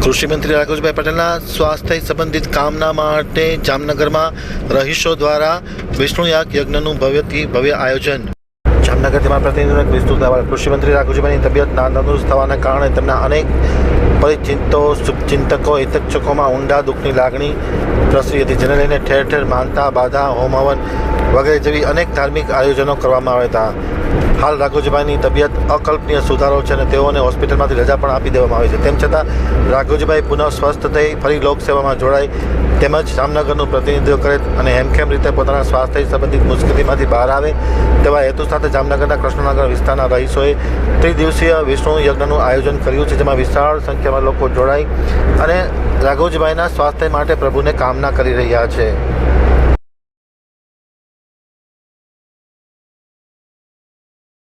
કૃષિ મંત્રી રાઘવજીભાઈ પટેલના સ્વાસ્થ્ય સંબંધિત કામના માટે જામનગરમાં રહીશો દ્વારા વિષ્ણુ યાગ યજ્ઞનું ભવ્યથી ભવ્ય આયોજન. જામનગર તેમાં પ્રતિનિધિ વિસ્તૃત અહેવાલ. કૃષિ મંત્રી રાઘવજીભાઈની તબિયત નાતંદુરસ્ત થવાના કારણે તેમના અનેક પરિચિતો શુભચિંતકો હિતચ્છકોમાં ઊંડા દુઃખની લાગણી પ્રસરી હતી, જેને લઈને ઠેર ઠેર માનતા, બાધા, હોમ હવન વગેરે જેવી અનેક ધાર્મિક આયોજનો કરવામાં આવ્યા હતા. હાલ રાઘવજીભાઈની તબિયત અકલ્પનીય સુધારો છે અને તેઓને હોસ્પિટલમાંથી રજા પણ આપી દેવામાં આવી છે. તેમ છતાં રાઘવજીભાઈ પુનઃ સ્વસ્થ થઈ ફરી લોકસેવામાં જોડાય તેમજ જામનગરનું પ્રતિનિધિત્વ કરે અને હેમખેમ રીતે પોતાના સ્વાસ્થ્ય સંબંધિત મુશ્કેલીમાંથી બહાર આવે તેવા હેતુ સાથે જામનગરના કૃષ્ણનગર વિસ્તારના રહીશોએ ત્રિદિવસીય વિષ્ણુ યજ્ઞનું આયોજન કર્યું છે, જેમાં વિશાળ સંખ્યામાં લોકો જોડાઈ અને રાઘવજીભાઈના સ્વાસ્થ્ય માટે પ્રભુને કામના કરી રહ્યા છે.